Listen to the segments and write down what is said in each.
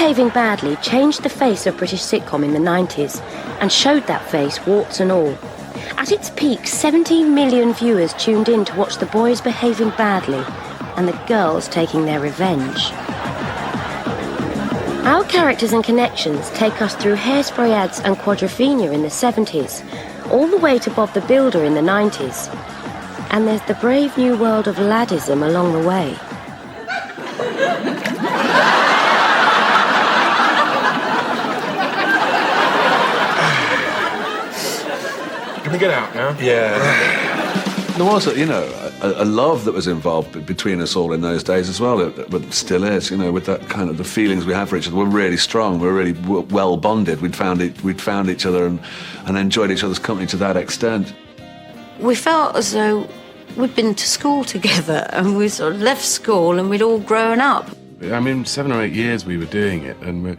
Behaving Badly changed the face of British sitcom in the 90s and showed that face, warts and all. At its peak, 17 million viewers tuned in to watch the boys behaving badly and the girls taking their revenge. Our characters and connections take us through Hairspray ads and Quadrophenia in the 70s, all the way to Bob the Builder in the 90s. And there's the brave new world of laddism along the way. Can we get out now? Yeah. There was, a love that was involved between us all in those days as well, but still is, with that kind of the feelings we have for each other. We're really strong. We're really well bonded. We'd found each other and enjoyed each other's company to that extent. We felt as though we'd been to school together and we sort of left school and we'd all grown up. 7 or 8 years we were doing it, and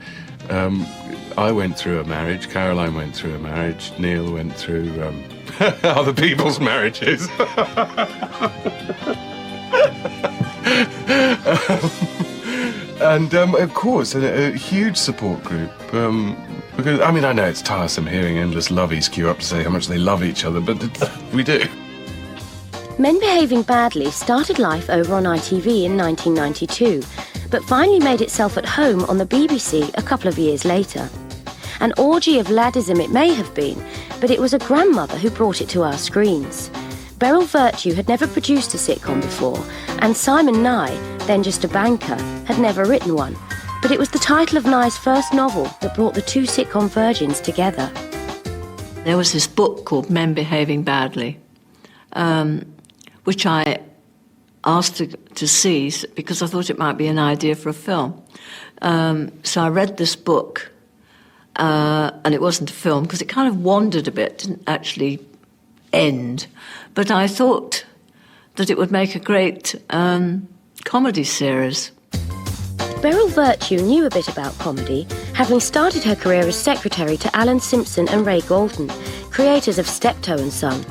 I went through a marriage, Caroline went through a marriage, Neil went through other people's marriages. And of course, a huge support group. Because, I know it's tiresome hearing endless lovies queue up to say how much they love each other, but we do. Men Behaving Badly started life over on ITV in 1992, but finally made itself at home on the BBC a couple of years later. An orgy of laddism it may have been, but it was a grandmother who brought it to our screens. Beryl Virtue had never produced a sitcom before, and Simon Nye, then just a banker, had never written one. But it was the title of Nye's first novel that brought the two sitcom virgins together. There was this book called Men Behaving Badly, which I asked to see because I thought it might be an idea for a film. So I read this book, and it wasn't a film because it kind of wandered a bit, didn't actually end. But I thought that it would make a great comedy series. Beryl Virtue knew a bit about comedy, having started her career as secretary to Alan Simpson and Ray Galton, creators of Steptoe and Son.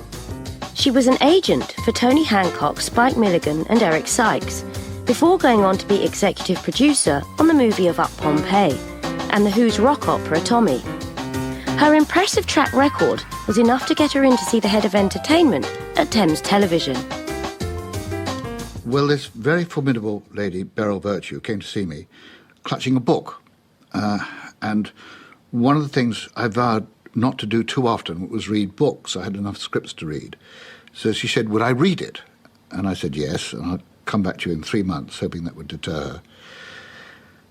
She was an agent for Tony Hancock, Spike Milligan and Eric Sykes, before going on to be executive producer on the movie of Up Pompeii and The Who's rock opera Tommy. Her impressive track record was enough to get her in to see the head of entertainment at Thames Television. Well, this very formidable lady, Beryl Virtue, came to see me clutching a book. And one of the things I vowed not to do too often was read books. I had enough scripts to read. So she said, would I read it? And I said, yes, and I'd come back to you in 3 months, hoping that would deter her.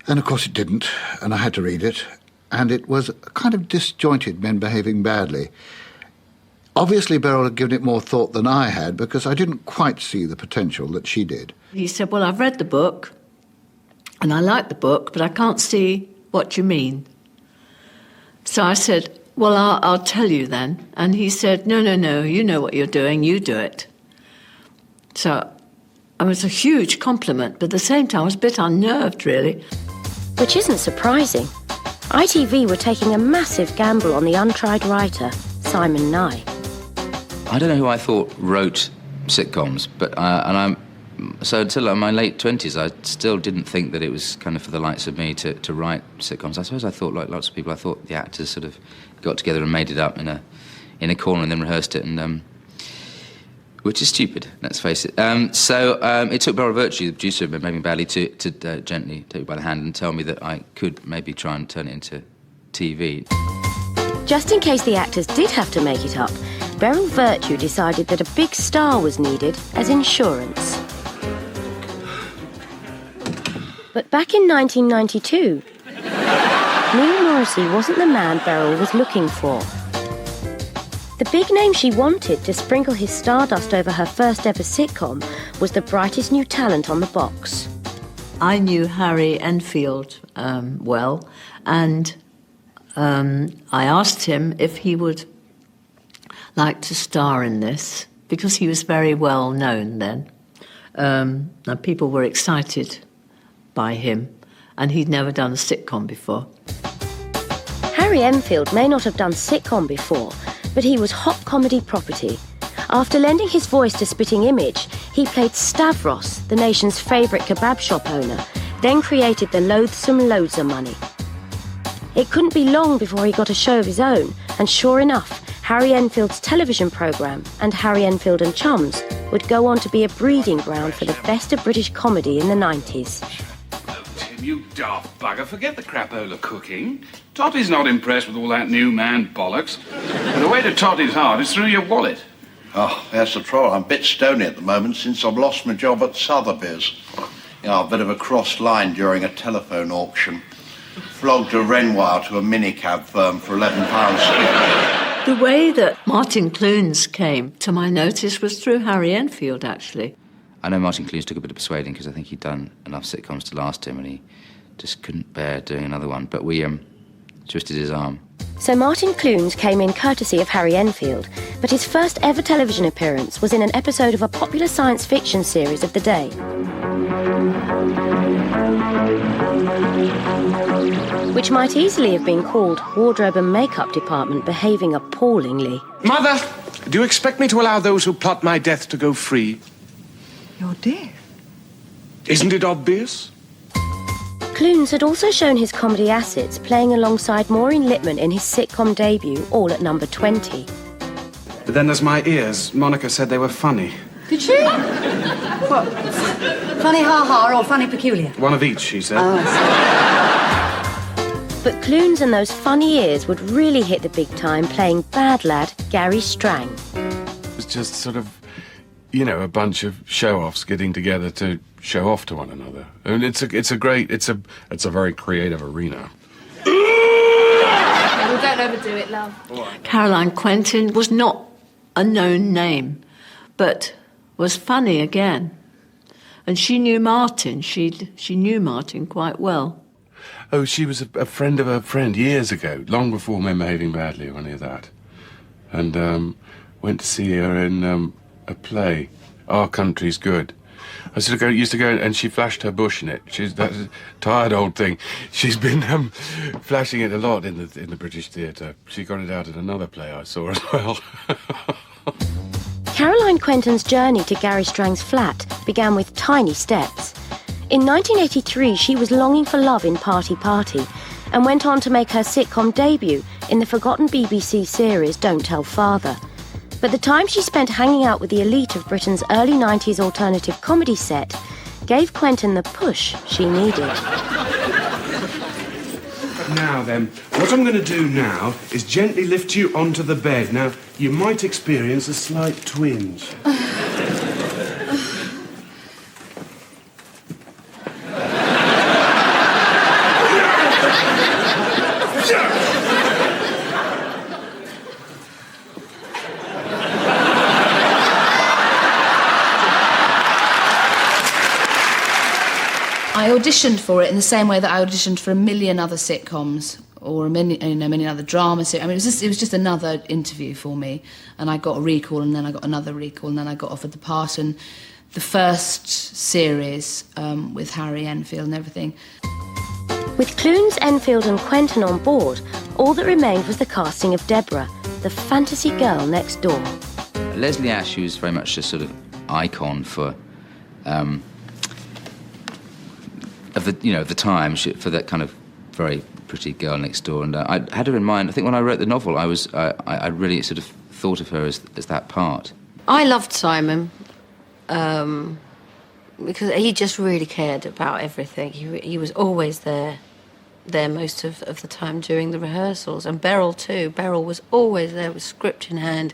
And of course it didn't, and I had to read it. And it was a kind of disjointed Men Behaving Badly. Obviously, Beryl had given it more thought than I had, because I didn't quite see the potential that she did. He said, well, I've read the book, and I like the book, but I can't see what you mean. So I said, well, I'll tell you then. And he said, no, you know what you're doing, you do it. So it was a huge compliment, but at the same time I was a bit unnerved, really. Which isn't surprising. ITV were taking a massive gamble on the untried writer, Simon Nye. I don't know who I thought wrote sitcoms, but so until my late 20s, I still didn't think that it was kind of for the likes of me to write sitcoms. I suppose I thought, like lots of people, I thought the actors sort of got together and made it up in a corner and then rehearsed it, and which is stupid, let's face it. So it took Beryl Virtue, the producer of Men Behaving Badly, to gently take me by the hand and tell me that I could maybe try and turn it into TV. Just in case the actors did have to make it up, Beryl Virtue decided that a big star was needed as insurance. But back in 1992, Neil Morrissey wasn't the man Beryl was looking for. The big name she wanted to sprinkle his stardust over her first ever sitcom was the brightest new talent on the box. I knew Harry Enfield well, and I asked him if he would like to star in this, because he was very well known then. And people were excited by him, and he'd never done a sitcom before. Harry Enfield may not have done sitcom before, but he was hot comedy property. After lending his voice to Spitting Image, he played Stavros, the nation's favourite kebab shop owner, then created the loathsome Loads of Money. It couldn't be long before he got a show of his own, and sure enough, Harry Enfield's television programme and Harry Enfield and Chums would go on to be a breeding ground for the best of British comedy in the 90s. Tim, you daft bugger, forget the crapola cooking. Totty's not impressed with all that new man bollocks. And the way to Totty's heart is through your wallet. Oh, that's the trouble. I'm a bit stony at the moment since I've lost my job at Sotheby's. A bit of a crossed line during a telephone auction. Flogged a Renoir to a minicab firm for £11. The way that Martin Clunes came to my notice was through Harry Enfield, actually. I know Martin Clunes took a bit of persuading because I think he'd done enough sitcoms to last him and he just couldn't bear doing another one. But we twisted his arm. So Martin Clunes came in courtesy of Harry Enfield, but his first ever television appearance was in an episode of a popular science fiction series of the day. Which might easily have been called Wardrobe and Makeup Department behaving appallingly. Mother, do you expect me to allow those who plot my death to go free? Your death? Isn't it obvious? Clunes had also shown his comedy assets playing alongside Maureen Lipman in his sitcom debut, All at Number 20. But then there's my ears. Monica said they were funny. Did she? What? Funny ha-ha or funny peculiar? One of each, she said. But Clunes and those funny ears would really hit the big time playing bad lad Gary Strang. It was just sort of, you know, a bunch of show-offs getting together to show off to one another. I mean, it's a very creative arena. Well, don't overdo it, love. Caroline Quentin was not a known name, but was funny again. And she knew Martin. She knew Martin quite well. Oh, she was a friend of a friend years ago, long before Men Behaving Badly or any of that. And went to see her in a play, Our Country's Good. I used to go, and she flashed her bush in it. That's a tired old thing. She's been flashing it a lot in the British Theatre. She got it out at another play I saw as well. Caroline Quentin's journey to Gary Strang's flat began with tiny steps. In 1983, she was longing for love in Party Party and went on to make her sitcom debut in the forgotten BBC series Don't Tell Father. But the time she spent hanging out with the elite of Britain's early 90s alternative comedy set gave Quentin the push she needed. Now then, what I'm going to do now is gently lift you onto the bed. Now, you might experience a slight twinge. I auditioned for it in the same way that I auditioned for a million other sitcoms or many other drama series. I mean, it was just another interview for me, and I got a recall, and then I got another recall, and then I got offered the part. And the first series with Harry Enfield and everything. With Clunes, Enfield and Quentin on board, all that remained was the casting of Deborah, the fantasy girl next door. Leslie Ash, who was very much a sort of icon for of the time, for that kind of very pretty girl next door, and I had her in mind. I think when I wrote the novel, I really sort of thought of her as that part. I loved Simon because he just really cared about everything. He was always there most of the time during the rehearsals, and Beryl too. Beryl was always there with script in hand.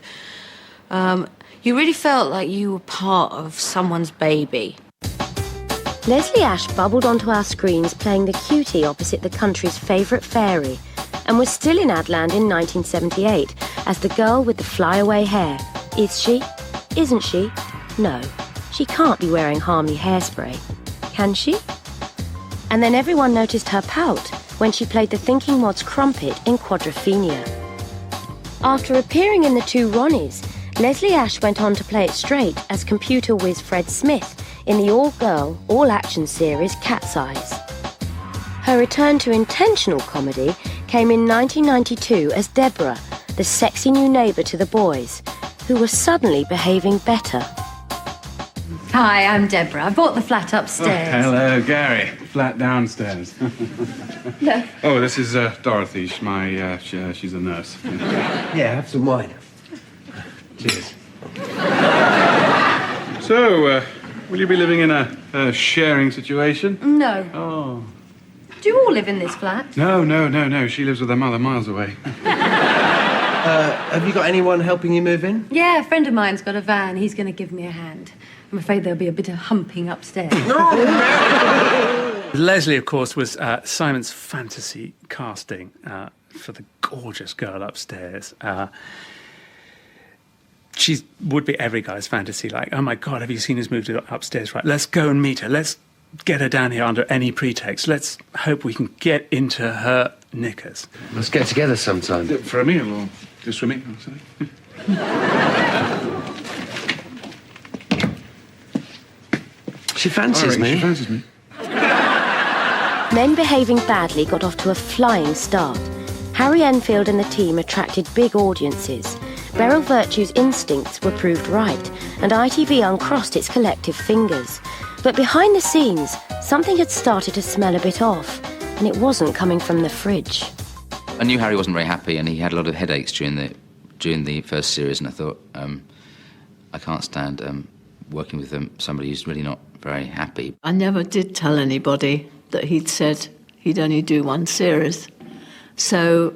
You really felt like you were part of someone's baby. Leslie Ash bubbled onto our screens playing the cutie opposite the country's favourite fairy, and was still in Adland in 1978 as the girl with the flyaway hair. Is she? Isn't she? No, she can't be wearing Harmony hairspray. Can she? And then everyone noticed her pout when she played the Thinking Mod's Crumpet in Quadrophenia. After appearing in The Two Ronnies, Leslie Ash went on to play it straight as computer whiz Fred Smith in the all-girl, all-action series Cat's Eyes. Her return to intentional comedy came in 1992 as Deborah, the sexy new neighbour to the boys, who were suddenly behaving better. Hi, I'm Deborah. I bought the flat upstairs. Hello, Gary. Flat downstairs. No. Oh, this is Dorothy. She's a nurse. Yeah, have some wine. Cheers. So, will you be living in a sharing situation? No. Oh. Do you all live in this flat? No. She lives with her mother miles away. Have you got anyone helping you move in? Yeah, a friend of mine's got a van. He's going to give me a hand. I'm afraid there'll be a bit of humping upstairs. Leslie, of course, was Simon's fantasy casting for the gorgeous girl upstairs. She would be every guy's fantasy, like, oh my God, have you seen us move upstairs? Right, let's go and meet her. Let's get her down here under any pretext. Let's hope we can get into her knickers. Let's get together sometime. For a meal or just for me? She fancies me. She fancies me. Men Behaving Badly got off to a flying start. Harry Enfield and the team attracted big audiences. Beryl Virtue's instincts were proved right, and ITV uncrossed its collective fingers. But behind the scenes, something had started to smell a bit off, and it wasn't coming from the fridge. I knew Harry wasn't very happy, and he had a lot of headaches during the first series, and I thought, I can't stand working with somebody who's really not very happy. I never did tell anybody that he'd said he'd only do one series. So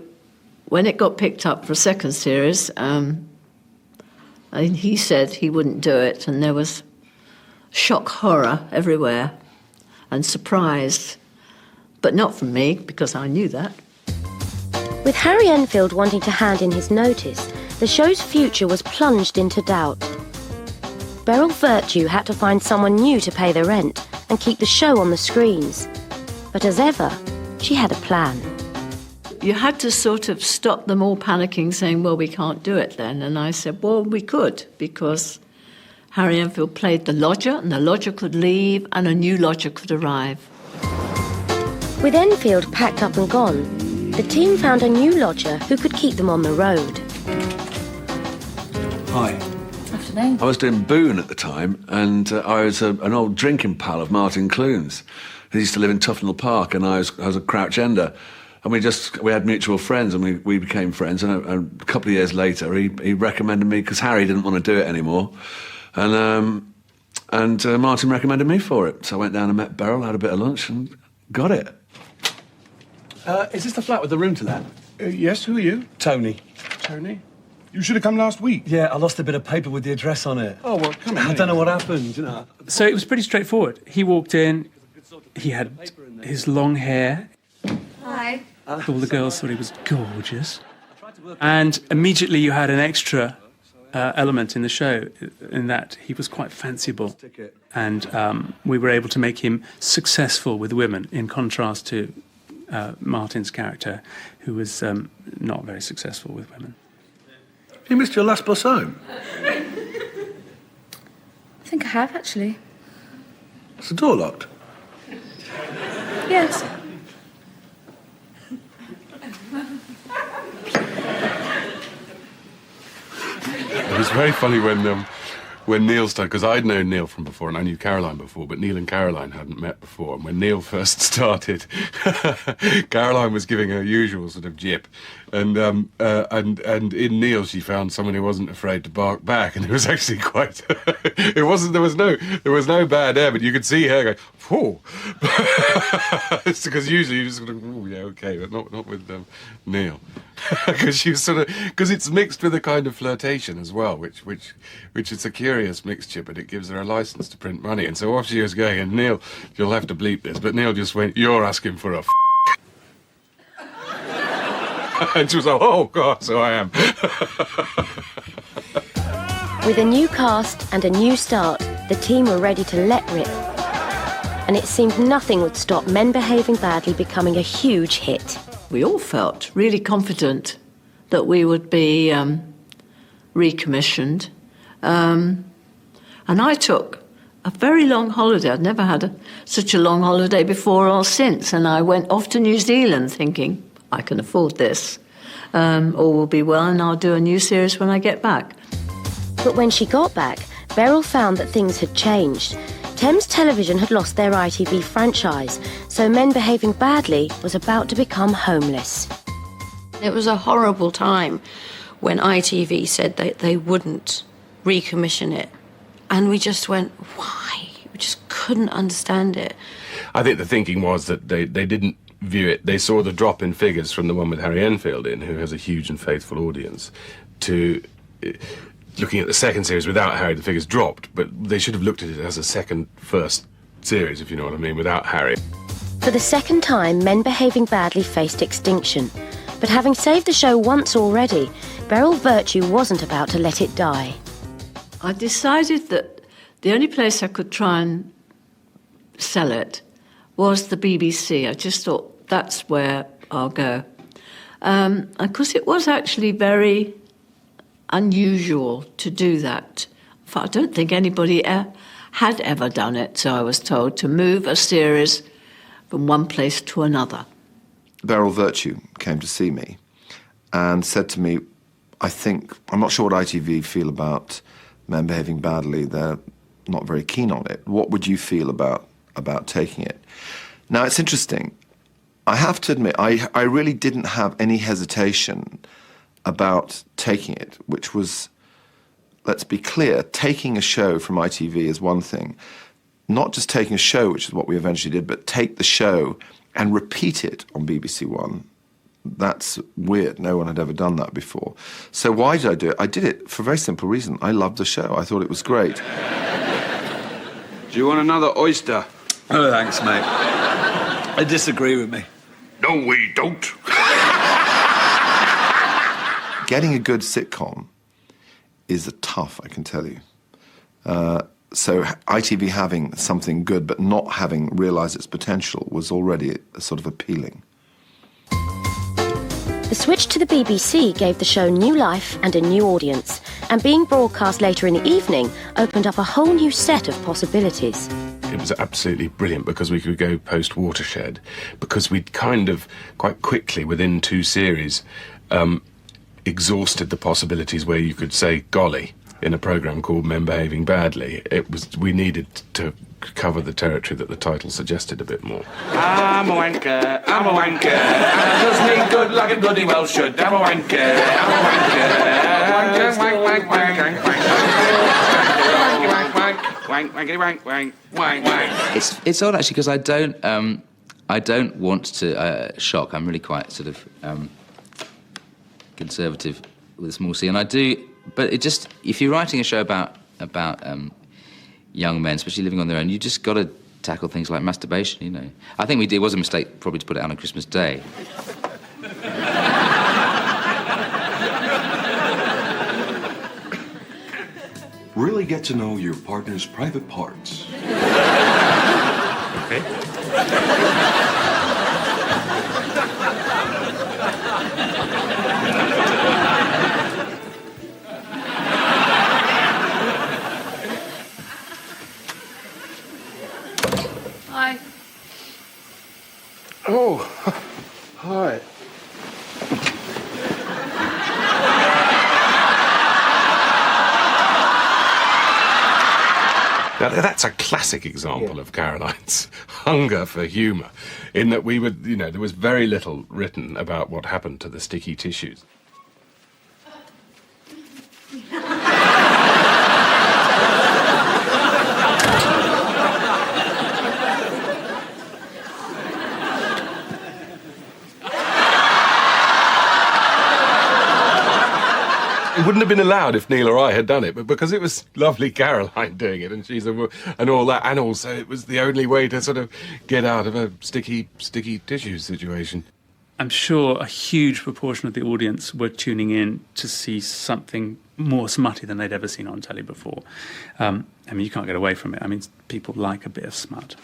when it got picked up for a second series, he said he wouldn't do it, and there was shock horror everywhere and surprise, but not from me, because I knew that. With Harry Enfield wanting to hand in his notice, the show's future was plunged into doubt. Beryl Virtue had to find someone new to pay the rent and keep the show on the screens. But as ever, she had a plan. You had to sort of stop them all panicking, saying, well, we can't do it then. And I said, well, we could, because Harry Enfield played the lodger, and the lodger could leave, and a new lodger could arrive. With Enfield packed up and gone, the team found a new lodger who could keep them on the road. Hi. Afternoon. I was doing Boone at the time, and I was an old drinking pal of Martin Clune's. He used to live in Tufnell Park, and I was a Crouch Ender. And we had mutual friends, and we became friends. And a couple of years later, he recommended me, because Harry didn't want to do it anymore. And Martin recommended me for it. So I went down and met Beryl, had a bit of lunch, and got it. Is this the flat with the room to let? Yes, who are you? Tony. Tony? You should have come last week. Yeah, I lost a bit of paper with the address on it. Oh, well, come in. I don't know what happened, you know. So it was pretty straightforward. He walked in, he had his long hair. Hi. All the girls thought he was gorgeous. And immediately you had an extra element in the show, in that he was quite fanciable. And we were able to make him successful with women, in contrast to Martin's character, who was not very successful with women. You missed your last bus home? I think I have, actually. Is the door locked? Yes. It was very funny when Neil started, because I'd known Neil from before and I knew Caroline before, but Neil and Caroline hadn't met before. And when Neil first started, Caroline was giving her usual sort of jip, and in Neil she found someone who wasn't afraid to bark back, and it was actually quite. There was no bad air, but you could see her going, "Whoa!" It's because usually you just sort of, "Oh yeah, okay," but not with Neil, because it's mixed with a kind of flirtation as well, which is a curious mixture, but it gives her a license to print money. And so off she was going, and Neil, you'll have to bleep this, but Neil just went, "You're asking for a and she was like, "Oh God, so I am." With a new cast and a new start, the team were ready to let rip. And it seemed nothing would stop Men Behaving Badly becoming a huge hit. We all felt really confident that we would be recommissioned. And I took a very long holiday. I'd never had such a long holiday before or since. And I went off to New Zealand thinking, I can afford this. All will be well, and I'll do a new series when I get back. But when she got back, Beryl found that things had changed. Thames Television had lost their ITV franchise, so Men Behaving Badly was about to become homeless. It was a horrible time when ITV said that they wouldn't recommission it. And we just went, why? We just couldn't understand it. I think the thinking was that they didn't view it. They saw the drop in figures from the one with Harry Enfield in, who has a huge and faithful audience, to looking at the second series without Harry, the figures dropped, but they should have looked at it as a first series, if you know what I mean, without Harry. For the second time, Men Behaving Badly faced extinction. But having saved the show once already, Beryl Virtue wasn't about to let it die. I decided that the only place I could try and sell it was the BBC. I just thought, that's where I'll go. Because it was actually very unusual to do that. In fact, I don't think anybody had ever done it, so I was told, to move a series from one place to another. Beryl Virtue came to see me and said to me, I'm not sure what ITV feel about Men Behaving Badly. They're not very keen on it. What would you feel about taking it? Now, it's interesting. I have to admit, I really didn't have any hesitation about taking it, which was, let's be clear, taking a show from ITV is one thing. Not just taking a show, which is what we eventually did, but take the show and repeat it on BBC One. That's weird. No one had ever done that before. So why did I do it? I did it for a very simple reason. I loved the show. I thought it was great. Do you want another oyster? Oh, thanks, mate. I disagree with me. No, we don't. Getting a good sitcom is tough, I can tell you. So ITV having something good but not having realised its potential was already sort of appealing. The switch to the BBC gave the show new life and a new audience, and being broadcast later in the evening opened up a whole new set of possibilities. It was absolutely brilliant because we could go post-Watershed, because we'd kind of, quite quickly, within 2 series, exhausted the possibilities where you could say golly in a programme called Men Behaving Badly. We needed to cover the territory that the title suggested a bit more. I'm a wanker, I'm a wanker, and I just need good luck and bloody well should. I'm a wanker, I'm a wanker, wank, wank, wank, wank, wank, wank, wank, wank, wank, wank. It's odd actually because I don't want to shock. I'm really quite sort of conservative with a small c, and I do. But it just, if you're writing a show about young men, especially living on their own, you just got to tackle things like masturbation, you know. I think it was a mistake probably to put it out on Christmas Day. Really get to know your partner's private parts. Okay. Hi. Oh, hi. Now, that's a classic example of Caroline's hunger for humour, in that there was very little written about what happened to the sticky tissues. It wouldn't have been allowed if Neil or I had done it, but because it was lovely Caroline doing it, and she's and all that, and also it was the only way to sort of get out of a sticky tissues situation. I'm sure a huge proportion of the audience were tuning in to see something more smutty than they'd ever seen on telly before. I mean, you can't get away from it. I mean, people like a bit of smut.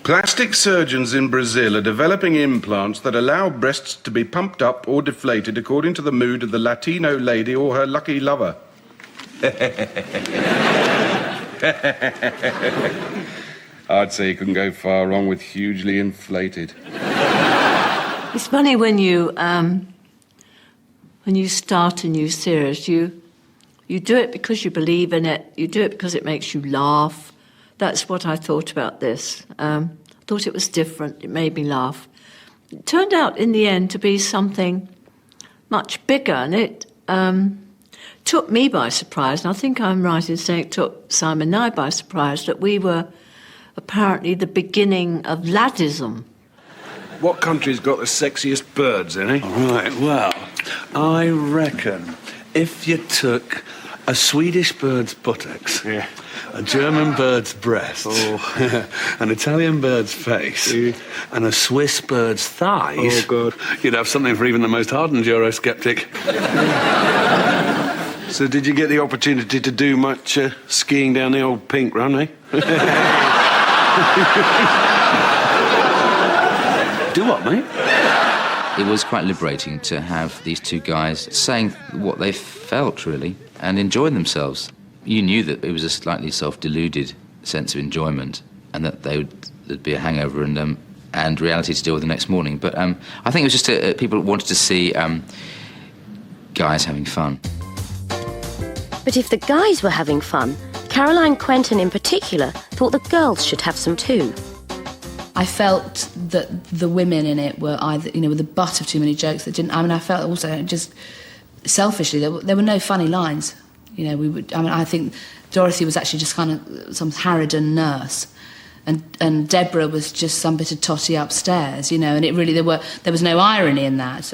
Plastic surgeons in Brazil are developing implants that allow breasts to be pumped up or deflated according to the mood of the Latino lady or her lucky lover. I'd say you couldn't go far wrong with hugely inflated. It's funny when you when you start a new series, you do it because you believe in it. You do it because it makes you laugh. That's what I thought about this. I thought it was different. It made me laugh. It turned out in the end to be something much bigger, and it took me by surprise, and I think I'm right in saying it took Simon and I by surprise, that we were apparently the beginning of laddism. What country's got the sexiest birds in it? Right, well, I reckon if you took a Swedish bird's buttocks, a German bird's breast, an Italian bird's face, and a Swiss bird's thighs, you'd have something for even the most hardened Eurosceptic. So did you get the opportunity to do much skiing down the old Pink Run, eh? Do what, mate? It was quite liberating to have these two guys saying what they felt, really, and enjoying themselves. You knew that it was a slightly self-deluded sense of enjoyment, and that there'd be a hangover and reality to deal with the next morning. But I think it was just people wanted to see guys having fun. But if the guys were having fun, Caroline Quentin in particular thought the girls should have some too. I felt that the women in it were either, were the butt of too many jokes that didn't. I mean, I felt also just selfishly there were no funny lines. I think Dorothy was actually just kind of some harridan nurse, and Deborah was just some bit of totty upstairs, and it really there was no irony in that.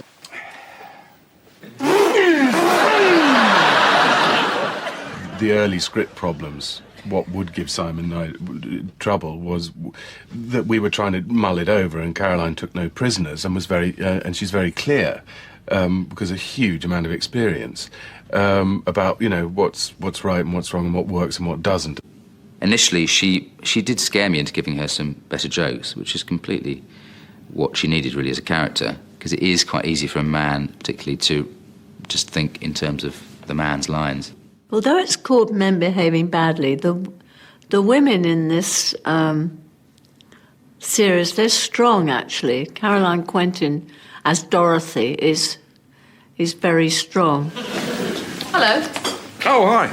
The early script problems, what would give Simon and I trouble was that we were trying to mull it over, and Caroline took no prisoners and was and she's very clear because a huge amount of experience about what's right and what's wrong and what works and what doesn't. Initially, she did scare me into giving her some better jokes, which is completely what she needed really as a character, because it is quite easy for a man, particularly, to just think in terms of the man's lines. Although it's called Men Behaving Badly, the women in this series, they're strong, actually. Caroline Quentin, as Dorothy, is very strong. Hello. Oh, hi.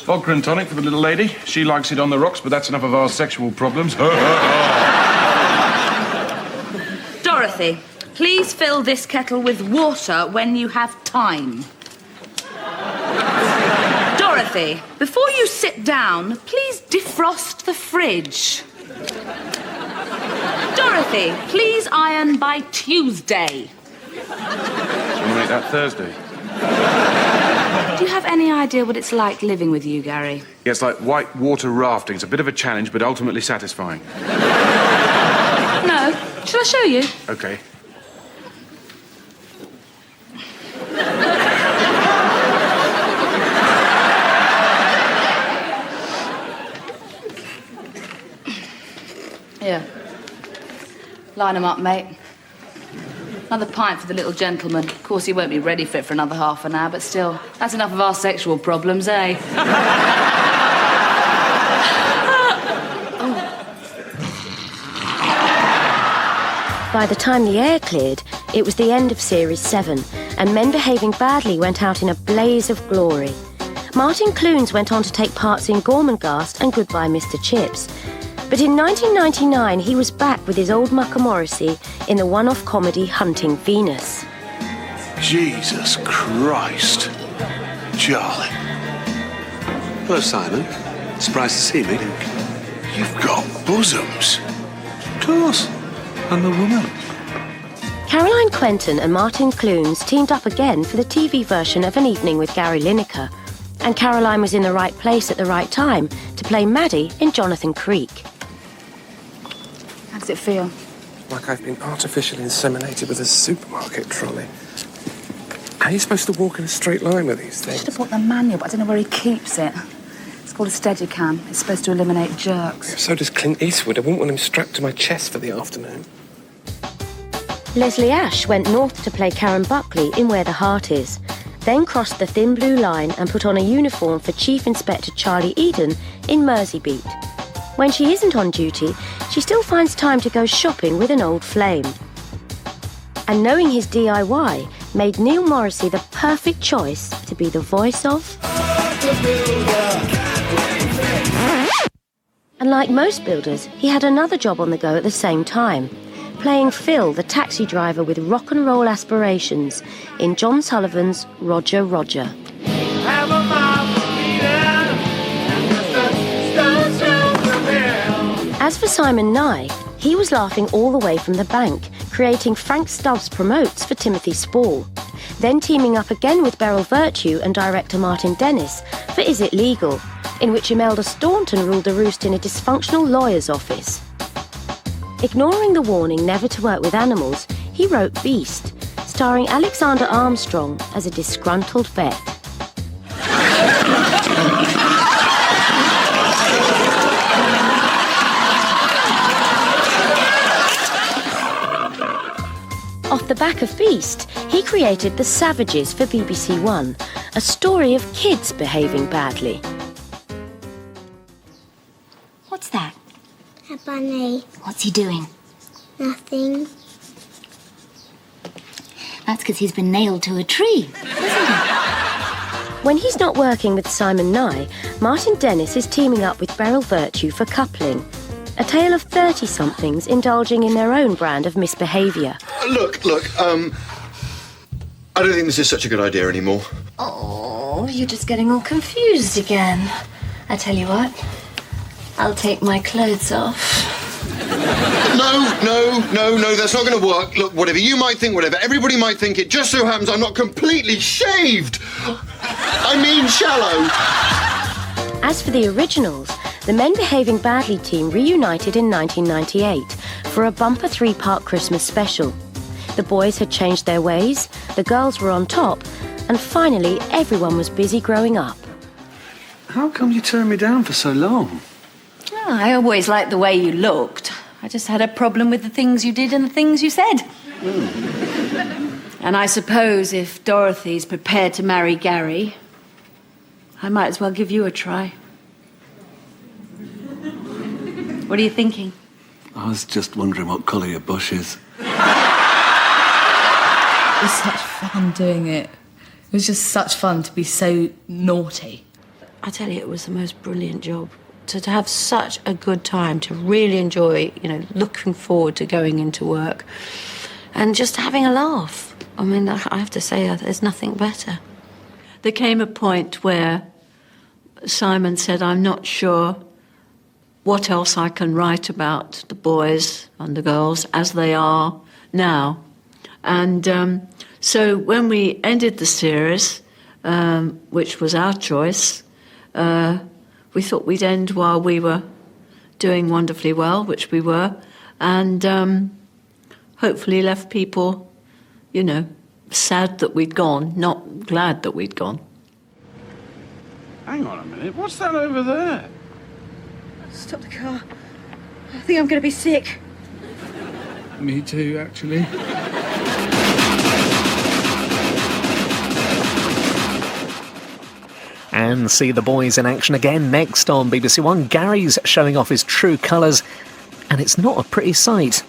Vodka and tonic for the little lady. She likes it on the rocks, but that's enough of our sexual problems. Dorothy, please fill this kettle with water when you have time. Dorothy, before you sit down, please defrost the fridge. Dorothy, please iron by Tuesday. Do you want to make that Thursday? Do you have any idea what it's like living with you, Gary? Yeah, it's like white water rafting. It's a bit of a challenge, but ultimately satisfying. No. Shall I show you? OK. Here. Line 'em up, mate. Another pint for the little gentleman. Of course, he won't be ready for it for another half an hour, but still, that's enough of our sexual problems, eh? By the time the air cleared, it was the end of Series 7, and Men Behaving Badly went out in a blaze of glory. Martin Clunes went on to take parts in Gormenghast and Goodbye Mr. Chips. But in 1999, he was back with his old mucker Morrissey in the one-off comedy Hunting Venus. Jesus Christ. Charlie. Hello, Simon. Surprised to see me. You've got bosoms. Of course. I'm a woman. Caroline Quentin and Martin Clunes teamed up again for the TV version of An Evening with Gary Lineker. And Caroline was in the right place at the right time to play Maddie in Jonathan Creek. How does it feel? Like I've been artificially inseminated with a supermarket trolley. How are you supposed to walk in a straight line with these I things? should have bought the manual, but I don't know where he keeps it. It's called a Steadicam. It's supposed to eliminate jerks. So does Clint Eastwood. I wouldn't want him strapped to my chest for the afternoon. Leslie Ash went north to play Karen Buckley in Where the Heart Is, then crossed the thin blue line and put on a uniform for Chief Inspector Charlie Eden in Merseybeat. When she isn't on duty, she still finds time to go shopping with an old flame. And knowing his DIY, made Neil Morrissey the perfect choice to be the voice of... And like most builders, he had another job on the go at the same time, playing Phil, the taxi driver with rock and roll aspirations, in John Sullivan's Roger, Roger. As for Simon Nye, he was laughing all the way from the bank, creating Frank Stubbs Promotes for Timothy Spall, then teaming up again with Beryl Virtue and director Martin Dennis for Is It Legal?, in which Imelda Staunton ruled the roost in a dysfunctional lawyer's office. Ignoring the warning never to work with animals, he wrote Beast, starring Alexander Armstrong as a disgruntled vet. Off the back of Beast, he created The Savages for BBC One, a story of kids behaving badly. What's that? A bunny. What's he doing? Nothing. That's because he's been nailed to a tree, isn't it? When he's not working with Simon Nye, Martin Dennis is teaming up with Beryl Virtue for Coupling, a tale of 30-somethings indulging in their own brand of misbehaviour. Look, I don't think this is such a good idea anymore. Oh, you're just getting all confused again. I tell you what, I'll take my clothes off. No, that's not going to work. Look, whatever you might think, whatever everybody might think, it just so happens I'm not completely shaved. I mean shallow. As for the originals, the Men Behaving Badly team reunited in 1998 for a bumper 3-part Christmas special. The boys had changed their ways, the girls were on top, and finally everyone was busy growing up. How come you turned me down for so long? Oh, I always liked the way you looked. I just had a problem with the things you did and the things you said. And I suppose if Dorothy's prepared to marry Gary, I might as well give you a try. What are you thinking? I was just wondering what colour your bush is. It was such fun doing it. It was just such fun to be so naughty. I tell you, it was the most brilliant job. To have such a good time, to really enjoy, looking forward to going into work and just having a laugh. I mean, I have to say, there's nothing better. There came a point where Simon said, I'm not sure what else I can write about the boys and the girls as they are now. And so when we ended the series, which was our choice, we thought we'd end while we were doing wonderfully well, which we were, and hopefully left people, sad that we'd gone, not glad that we'd gone. Hang on a minute, what's that over there? Stop the car. I think I'm going to be sick. Me too, actually. And see the boys in action again next on BBC One. Gary's showing off his true colours, and it's not a pretty sight.